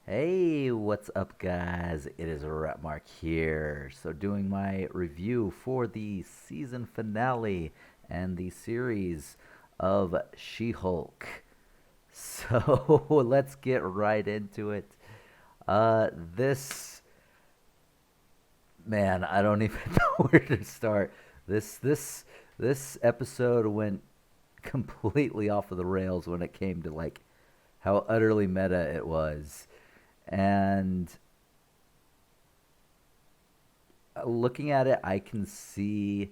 Hey, what's up, guys? It is Rapmark here. So, doing my review for the season finale and the series of She Hulk. So, let's get right into it. This man, I don't even know where to start. This this this episode went completely off of the rails when it came to like how utterly meta it was. And looking at it, I can see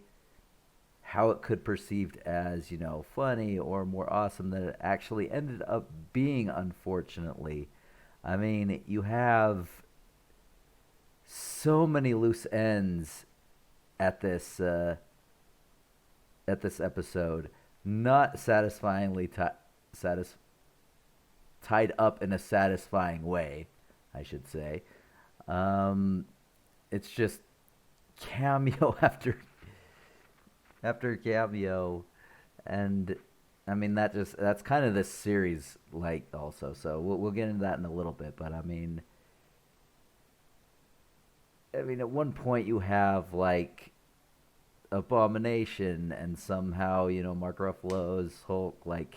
how it could perceived as, funny or more awesome than it actually ended up being, unfortunately. I mean, you have so many loose ends at this episode, not satis- tied up in a satisfying way, I should say. Um, it's just cameo after cameo, and I mean that's kind of this series like also. So we'll get into that in a little bit, but I mean at one point you have like Abomination, and somehow Mark Ruffalo's Hulk like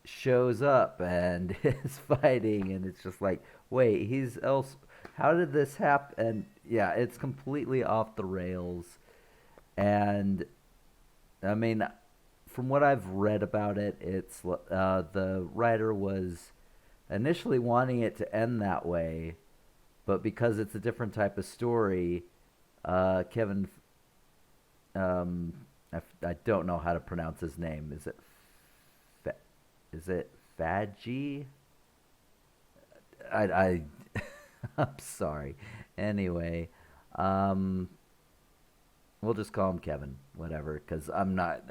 shows up and is fighting, and it's just like, wait, he's else. How did this happen? And yeah, it's completely off the rails. And I mean, from what I've read about it, it's the writer was initially wanting it to end that way, but because it's a different type of story, Kevin, I don't know how to pronounce his name. Is it Fadji? I I'm sorry. Anyway, um, we'll just call him Kevin, whatever, because I'm not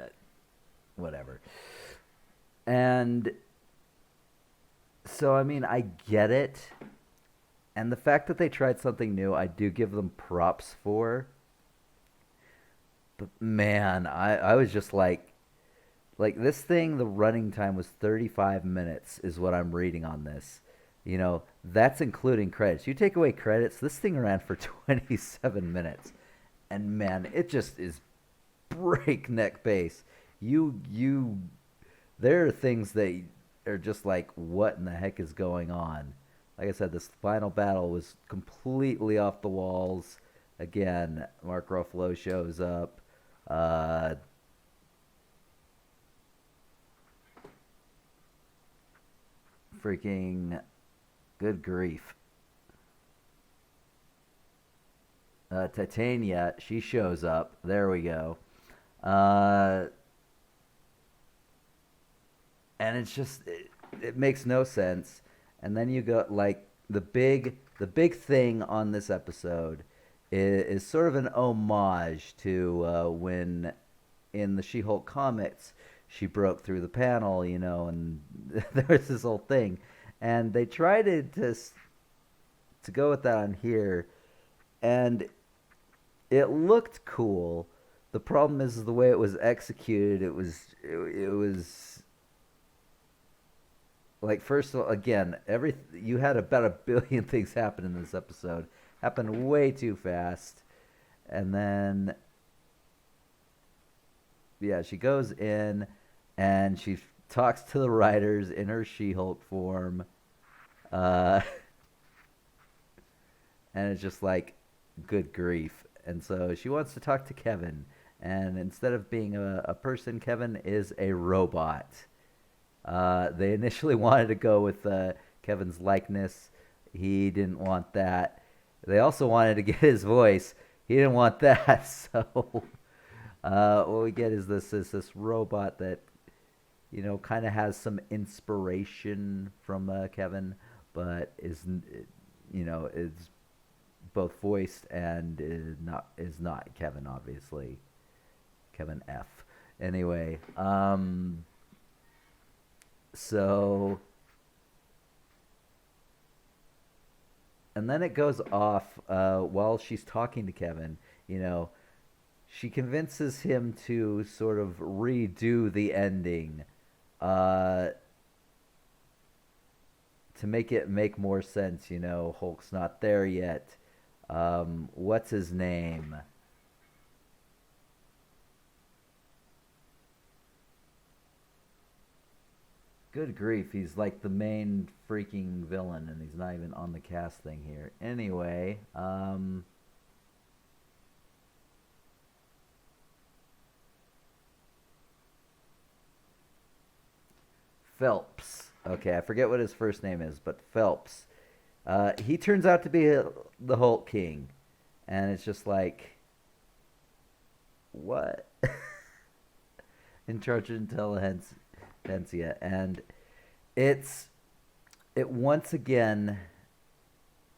whatever. And so, I mean, I get it. And the fact that they tried something new, I do give them props for. But man, I was just like this thing, the running time was 35 minutes, is what I'm reading on this. That's including credits. You take away credits, this thing ran for 27 minutes. And man, it just is breakneck pace. You there are things that are just like, what in the heck is going on? Like I said, this final battle was completely off the walls. Again, Mark Ruffalo shows up. Uh, Freaking good grief. Titania, she shows up. There we go. Uh, and it's just it makes no sense. And then you go like the big thing on this episode is sort of an homage to when in the She-Hulk comics she broke through the panel, and there was this whole thing, and they tried to go with that on here, and it looked cool. The problem is the way it was executed. It was like, first of all, again, every you had about a billion things happen in this episode. Happened way too fast, and then yeah, she goes in and she talks to the writers in her She-Hulk form, uh, and it's just like, good grief. And so she wants to talk to Kevin, and instead of being a person, Kevin is a robot. They initially wanted to go with Kevin's likeness. He didn't want that. They also wanted to get his voice. He didn't want that. So what we get is this robot that kind of has some inspiration from Kevin, but is both voiced and is not Kevin, obviously. Kevin F. Anyway, so and then it goes off while she's talking to Kevin. You know, she convinces him to sort of redo the ending, uh, to make it make more sense, Hulk's not there yet. What's his name? Good grief, he's like the main freaking villain, and he's not even on the cast thing here. Anyway, Phelps. Okay, I forget what his first name is, but Phelps. He turns out to be the Hulk King, and it's just like, what? In charge of intelligentsia, and it's it once again.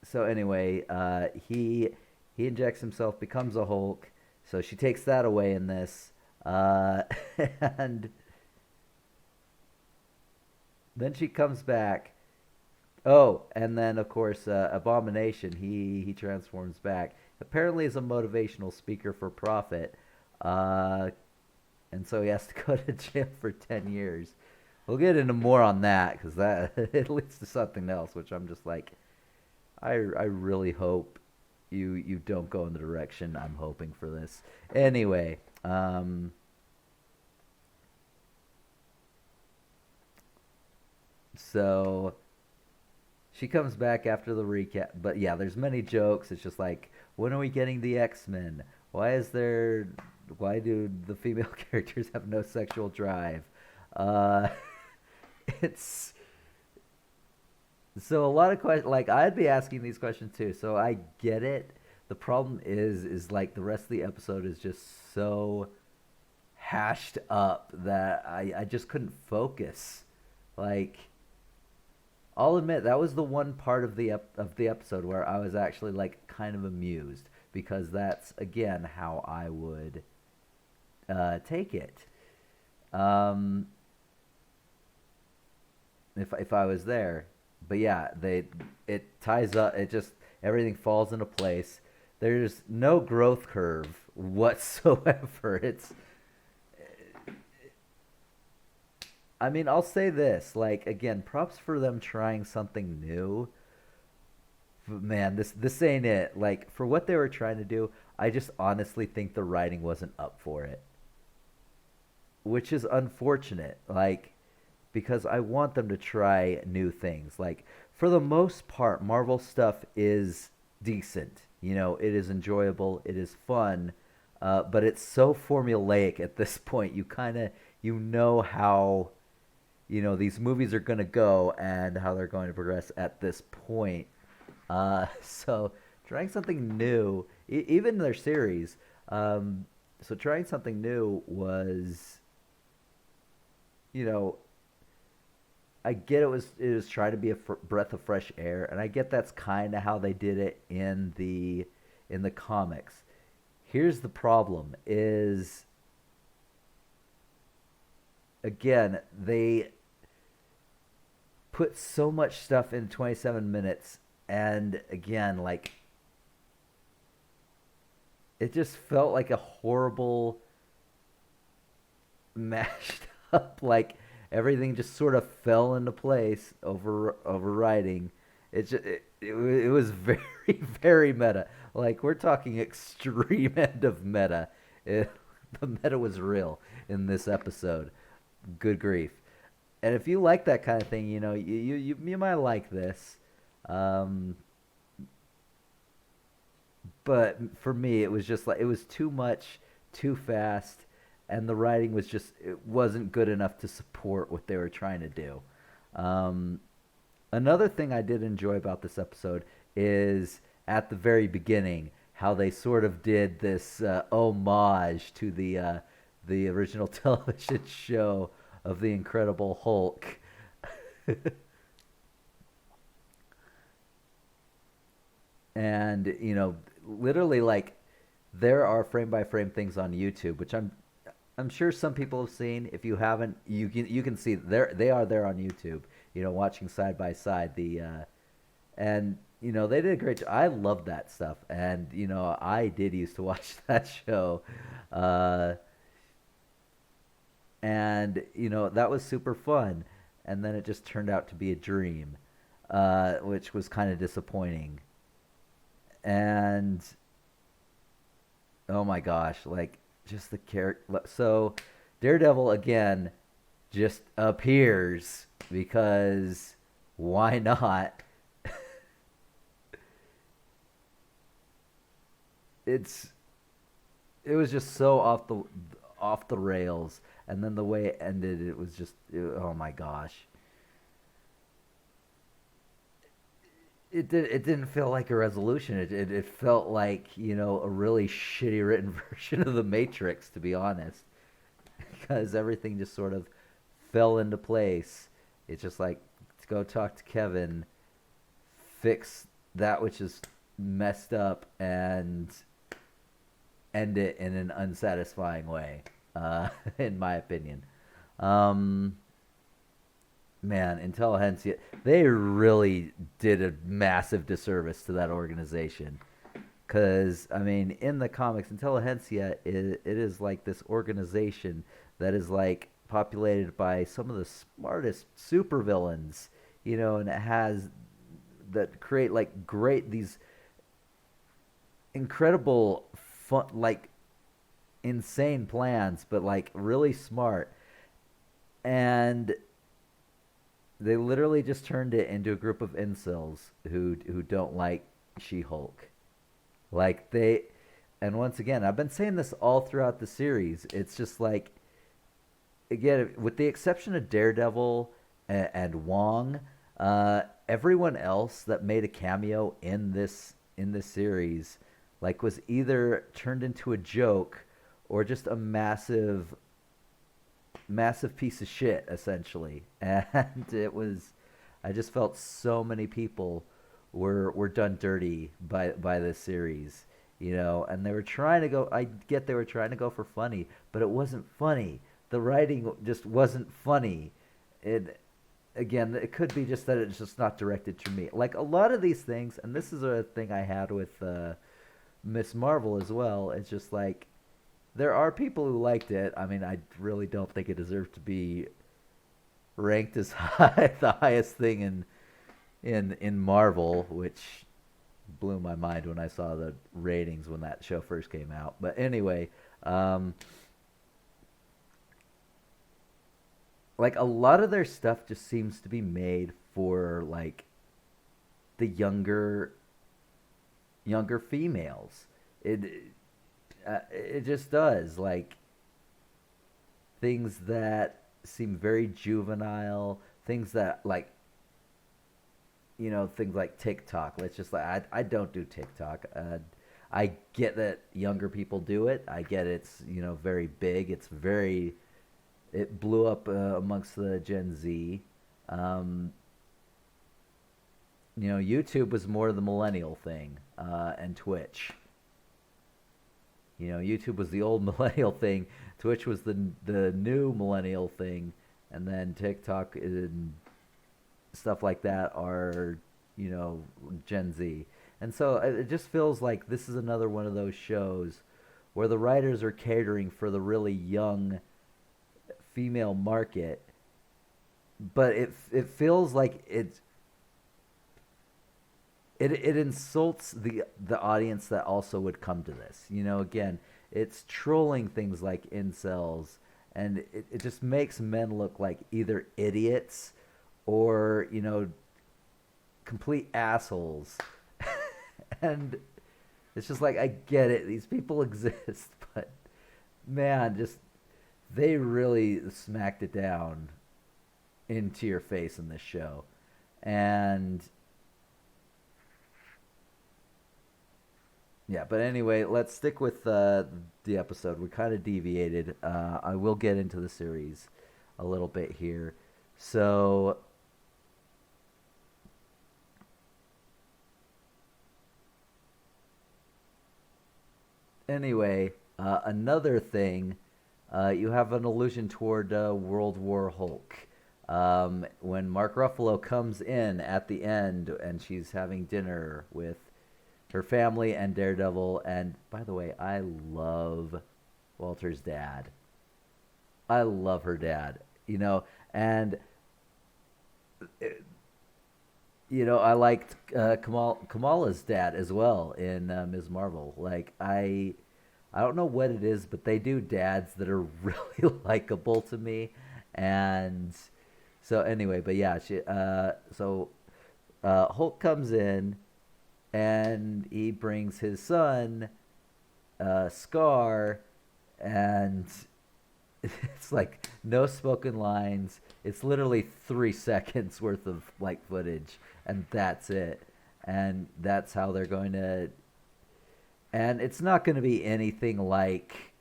So anyway, he injects himself, becomes a Hulk. So she takes that away in this, uh, and then she comes back. Oh, and then of course, Abomination. He transforms back. Apparently, is a motivational speaker for profit, uh, and so he has to go to jail for 10 years. We'll get into more on that because that it leads to something else, which I'm just like, I really hope you don't go in the direction I'm hoping for this. Anyway, so she comes back after the recap, but yeah, there's many jokes. It's just like, when are we getting the X-Men? Why is there? Why do the female characters have no sexual drive? Uh, it's so a lot of questions. Like I'd be asking these questions too. So I get it. The problem is like the rest of the episode is just so hashed up that I just couldn't focus. Like I'll admit that was the one part of the episode where I was actually like kind of amused because that's again how I would take it. Um, if I was there. But yeah, they it ties up. It just everything falls into place. There's no growth curve whatsoever. It's I mean, I'll say this, like again, props for them trying something new. But man, this ain't it. Like for what they were trying to do, I just honestly think the writing wasn't up for it, which is unfortunate. Like because I want them to try new things. Like for the most part, Marvel stuff is decent. It is enjoyable, it is fun, but it's so formulaic at this point. You kind of how these movies are going to go and how they're going to progress at this point. So trying something new, even their series. So trying something new was, you know, I get it was trying to be a breath of fresh air, and I get that's kind of how they did it in the comics. Here's the problem: is again they put so much stuff in 27 minutes, and again like it just felt like a horrible mashed up like everything just sort of fell into place overriding it was very very meta, like we're talking extreme end of meta. it, the meta was real in this episode. Good grief. And if you like that kind of thing, you might like this. um but for me it was just like it was too much, too fast, and the writing was just it wasn't good enough to support what they were trying to do. um Another thing I did enjoy about this episode is at the very beginning how they sort of did this homage to the original television show of the Incredible Hulk. And literally like there are frame by frame things on YouTube which I'm sure some people have seen. If you haven't, you can see they are there on YouTube. Watching side by side and they did a great job. I love that stuff, and I did used to watch that show, uh, and that was super fun. And then it just turned out to be a dream. which was kind of disappointing. And oh my gosh, like just the character. So Daredevil again just appears because why not? It's it was just so off the rails, and then the way it ended, it was just oh my gosh. It didn't feel like a resolution. It felt like a really shitty written version of the Matrix, to be honest, because everything just sort of fell into place. It's just like to go talk to Kevin, fix that which is messed up, and end it in an unsatisfying way, in my opinion. Um, Man, Intelligentsia, they really did a massive disservice to that organization. Because, I mean, in the comics, Intelligentsia, it is like this organization that is like populated by some of the smartest supervillains, and it has that create like great, these incredible, fun, like insane plans, but like really smart. And they literally just turned it into a group of incels who don't like She-Hulk. Like they, and once again, I've been saying this all throughout the series. It's just like, again, with the exception of Daredevil and Wong, everyone else that made a cameo in this series, like, was either turned into a joke or just a massive piece of shit, essentially. And I just felt so many people were done dirty by this series, and they were trying to go. I get they were trying to go for funny, but it wasn't funny. The writing just wasn't funny. It Again, it could be just that it's just not directed to me. Like a lot of these things, and this is a thing I had with Miss Marvel as well. It's just like there are people who liked it. I mean, I really don't think it deserved to be ranked as high, the highest thing in Marvel, which blew my mind when I saw the ratings when that show first came out. But anyway, um, like a lot of their stuff just seems to be made for like the younger females. It it just does, like things that seem very juvenile, things that like things like TikTok. Let's just like I don't do TikTok. I get that younger people do it. I get it's very big. It blew up amongst the Gen Z. Um, YouTube was more the millennial thing, and Twitch. YouTube was the old millennial thing. Twitch was the new millennial thing, and then TikTok and stuff like that are you know Gen Z. And so it just feels like this is another one of those shows where the writers are catering for the really young female market, but it feels like it insults the audience that also would come to this. Again, it's trolling things like incels, and it just makes men look like either idiots or complete assholes. And it's just like, I get it, these people exist, but man, just they really smacked it down into your face in this show. And yeah, but anyway, let's stick with the episode. We kind of deviated. I will get into the series a little bit here. So, anyway, another thing, you have an allusion toward World War Hulk. When Mark Ruffalo comes in at the end and she's having dinner with her family and Daredevil. And by the way, I love Walter's dad. I love her dad, and it, I liked Kamala's dad as well in Ms. Marvel. Like I don't know what it is, but they do dads that are really likable to me, and so anyway, but yeah, Hulk comes in and he brings his son, Scar, and it's like no spoken lines. It's literally 3 seconds worth of like footage, and that's it. And that's how they're going to. And it's not going to be anything like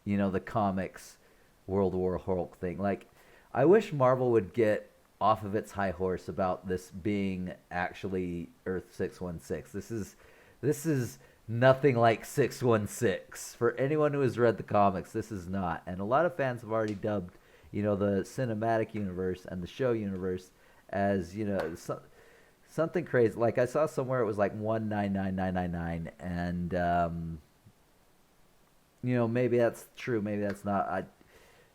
the comics World War Hulk thing. Like, I wish Marvel would get off of its high horse about this being actually Earth 616. This is nothing like 616. For anyone who has read the comics, this is not. And a lot of fans have already dubbed, the cinematic universe and the show universe as, something crazy. Like I saw somewhere it was like 199999, and maybe that's true, maybe that's not.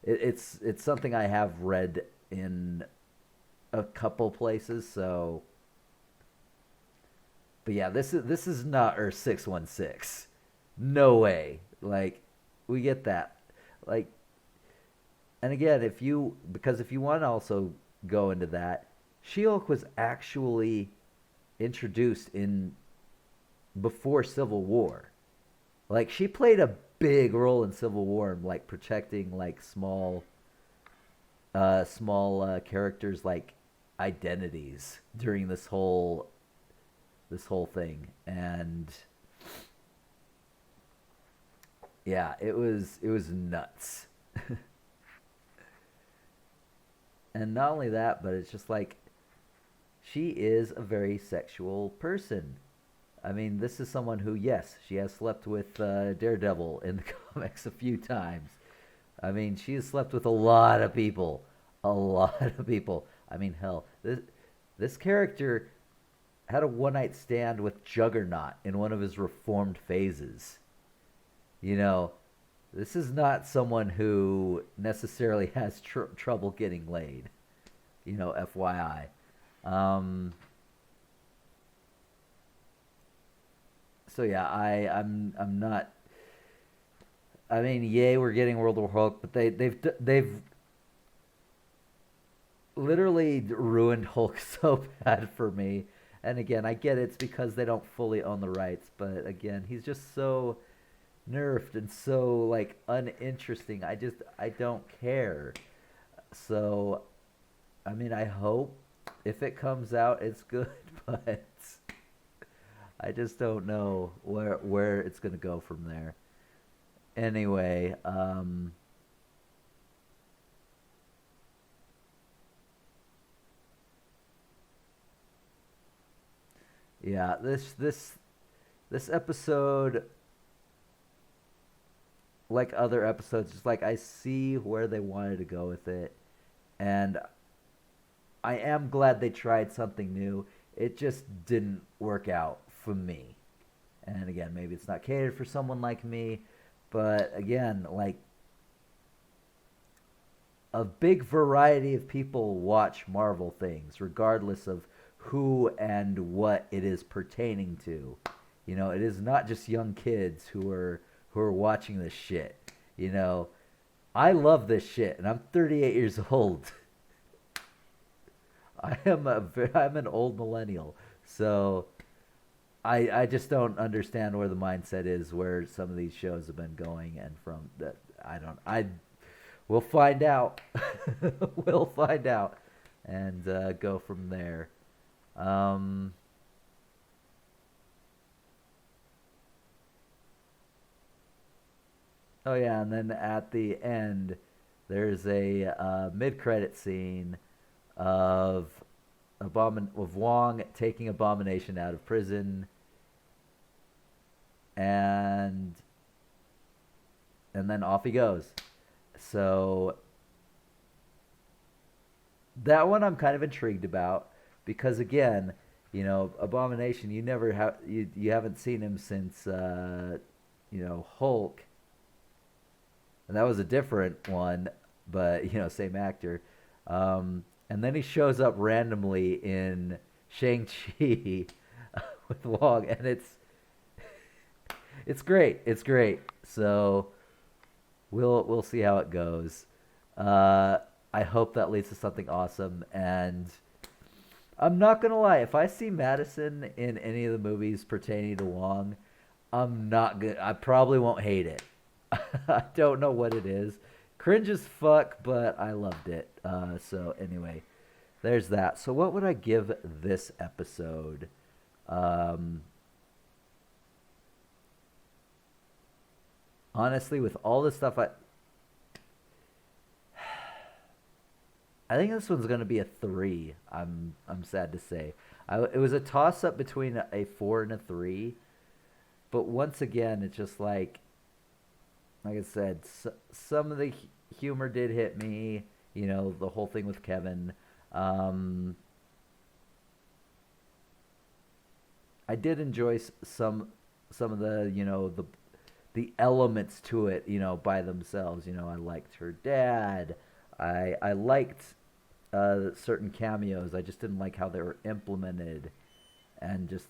It's something I have read in a couple places. So, but yeah, this is not Earth 616. No way. Like, we get that. Like, and again, if you want to also go into that, She-Hulk was actually introduced in before Civil War. Like, she played a big role in Civil War, like protecting like small characters like identities during this whole thing. And yeah, it was nuts. And not only that, but it's just like she is a very sexual person. I mean, this is someone who, yes, she has slept with Daredevil in the comics a few times. I mean, she has slept with a lot of people, a lot of people. I mean, hell, this character had a one night stand with Juggernaut in one of his reformed phases. You know, this is not someone who necessarily has trouble getting laid. FYI. Um, so yeah, I'm not. I mean, yay, we're getting World War Hulk, but they've literally ruined Hulk so bad for me. And again, I get it's because they don't fully own the rights, but again, he's just so nerfed and so like uninteresting. I don't care. So I mean, I hope if it comes out, it's good, but I just don't know where it's gonna go from there. Anyway, yeah, this episode, like other episodes, just like I see where they wanted to go with it, and I am glad they tried something new. It just didn't work out for me. And again, maybe it's not catered for someone like me, but again, like a big variety of people watch Marvel things, regardless of who and what it is pertaining to. It is not just young kids who are watching this shit. You know, I love this shit, and I'm 38 years old. I'm an old millennial, so I just don't understand where the mindset is, where some of these shows have been going, and from that I don't I we'll find out. We'll find out, and go from there. Um, oh yeah, and then at the end, there's a mid-credit scene of of Wong taking Abomination out of prison, and then off he goes. So that one I'm kind of intrigued about, because again, Abomination, you haven't seen him since Hulk, and that was a different one, but same actor. and then he shows up randomly in Shang-Chi with Wong, and it's great. It's great. So we'll see how it goes. Uh, I hope that leads to something awesome. And I'm not gonna lie, if I see Madison in any of the movies pertaining to Wong, I'm not good. I probably won't hate it. I don't know what it is. Cringe as fuck, but I loved it. So anyway, there's that. So what would I give this episode? Um, Honestly, with all the stuff I think this one's gonna be a three. I'm sad to say. It was a toss up between a four and a three, but once again, it's just like I said, some of the humor did hit me. You know, the whole thing with Kevin. Um, I did enjoy some of the the elements to it. You know, by themselves. You know, I liked her dad. I liked certain cameos. I just didn't like how they were implemented, and just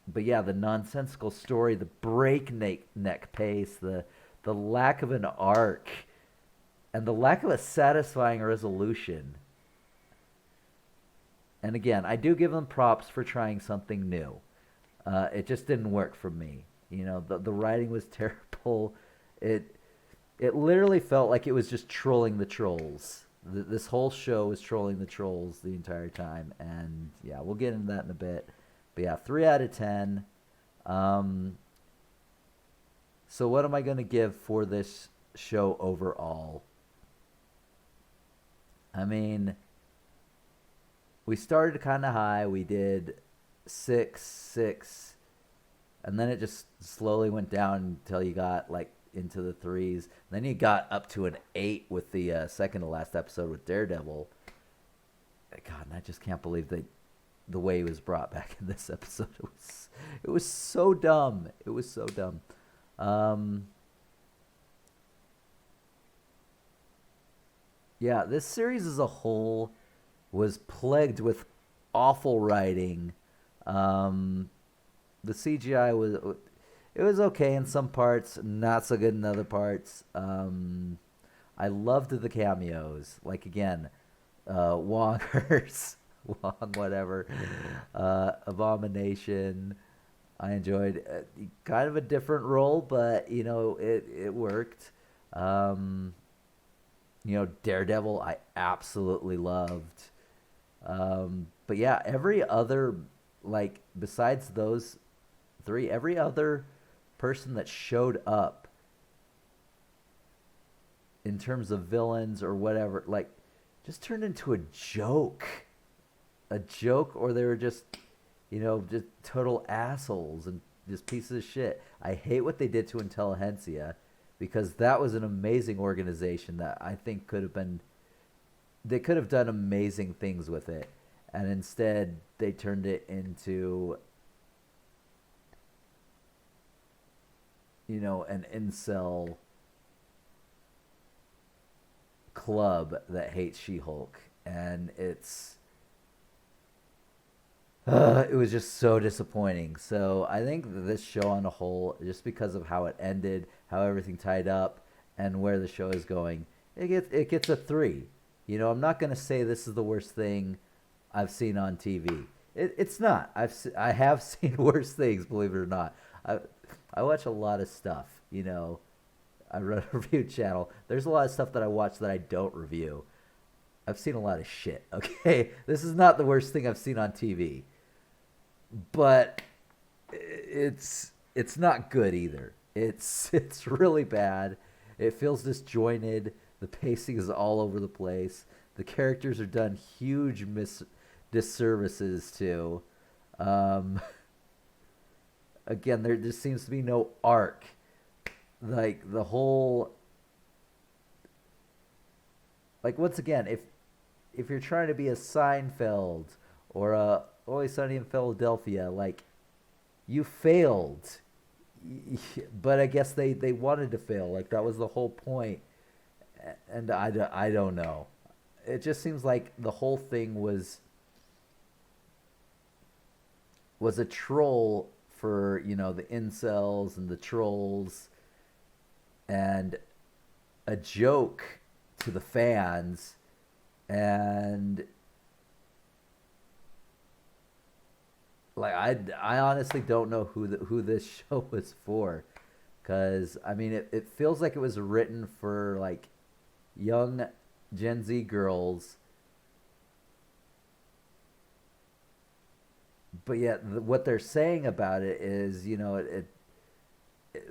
but yeah, the nonsensical story, the breakneck neck pace, the lack of an arc, and the lack of a satisfying resolution. And again, I do give them props for trying something new. It just didn't work for me. You know, the writing was terrible. It it literally felt like it was just trolling the trolls. This whole show was trolling the trolls the entire time, and yeah, we'll get into that in a bit. But yeah, 3 out of 10. Um, so what am I going to give for this show overall? I mean, we started kind of high. We did 6, 6, and then it just slowly went down until you got like into the threes. Then you got up to an 8 with the second to last episode with Daredevil. God, and I just can't believe the way he was brought back in this episode. It was so dumb. It was so dumb. Um, yeah, this series as a whole was plagued with awful writing. Um, the CGI was okay in some parts, not so good in other parts. I loved the cameos. Like again, Wongers, Wong, whatever, Abomination. I enjoyed kind of a different role, but it worked. Um, Daredevil, I absolutely loved. But yeah, every other besides those three, every other person that showed up in terms of villains or whatever, just turned into a joke, or they were just total assholes and just pieces of shit. I hate what they did to Intelligentsia, because that was an amazing organization that I think they could have done amazing things with it, and instead they turned it into an incel club that hates She-Hulk, and it was just so disappointing. So I think that this show on a whole, just because of how it ended, how everything tied up, and where the show is going, it gets a 3. I'm not gonna say this is the worst thing I've seen on TV. It's not. I have seen worse things, believe it or not. I watch a lot of stuff. I run a review channel. There's a lot of stuff that I watch that I don't review. I've seen a lot of shit. Okay, this is not the worst thing I've seen on TV, but it's not good either. It's really bad. It feels disjointed. The pacing is all over the place. The characters are done huge disservices to. Um, Again, there just seems to be no arc. Like the whole, once again, if you're trying to be a Seinfeld or a Always Sunny in Philadelphia, you failed. But I guess they wanted to fail. That was the whole point. And I don't know. it just seems like the whole thing was a troll for, the incels and the trolls, and a joke to the fans, and like I honestly don't know who this show was for, because I mean it feels like it was written for like young Gen Z girls, but yet what they're saying about it is,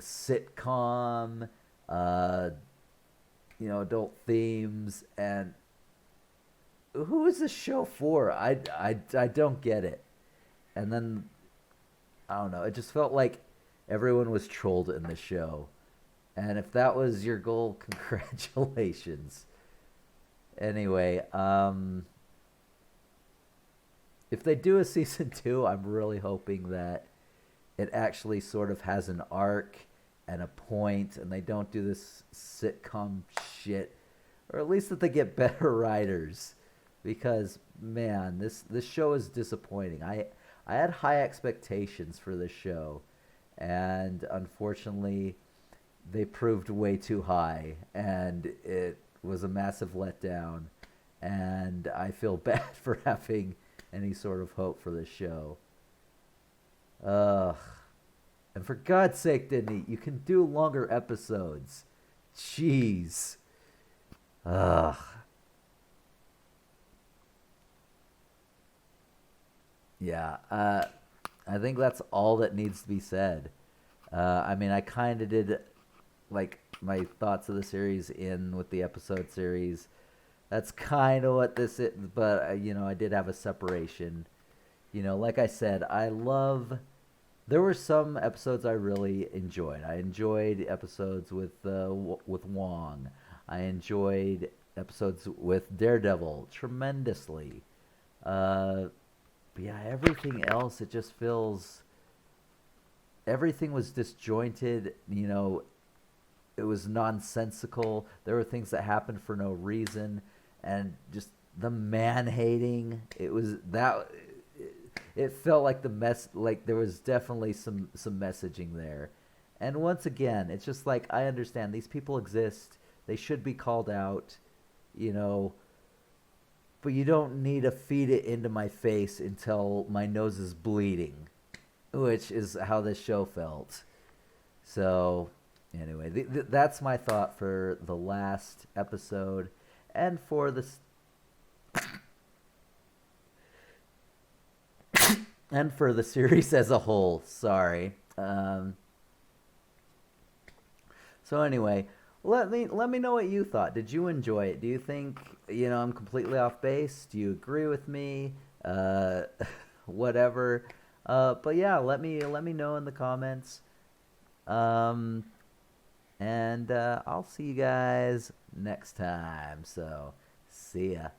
sitcom, uh, adult themes, and who is this show for? I don't get it. And then I don't know. It just felt like everyone was trolled in the show, and if that was your goal, congratulations. Anyway, if they do a season two, I'm really hoping that it actually sort of has an arc and a point, and they don't do this sitcom shit, or at least that they get better writers. Because man, this show is disappointing. I had high expectations for this show, and unfortunately, they proved way too high, and it was a massive letdown. And I feel bad for having any sort of hope for this show. Ugh. And for God's sake, Disney, you can do longer episodes. Jeez. Ugh. Yeah. I think that's all that needs to be said. I mean, I kind of did like my thoughts of the series in with the episode series. That's kind of what this is, but I did have a separation. Like I said, I love. There were some episodes I really enjoyed. I enjoyed episodes with Wong. I enjoyed episodes with Daredevil tremendously. But yeah, everything else, it just feels. Everything was disjointed. It was nonsensical. There were things that happened for no reason, and just the man hating. It was that. It felt like the mess. Like there was definitely some messaging there, and once again, it's just like I understand these people exist. They should be called out, you know. But you don't need to feed it into my face until my nose is bleeding, which is how this show felt. So anyway, that's my thought for the last episode, and for this, and for the series as a whole. Sorry. So anyway, let me know what you thought. Did you enjoy it? Do you think I'm completely off base? Do you agree with me? Whatever. But yeah, let me know in the comments. Um, and I'll see you guys next time. So see ya.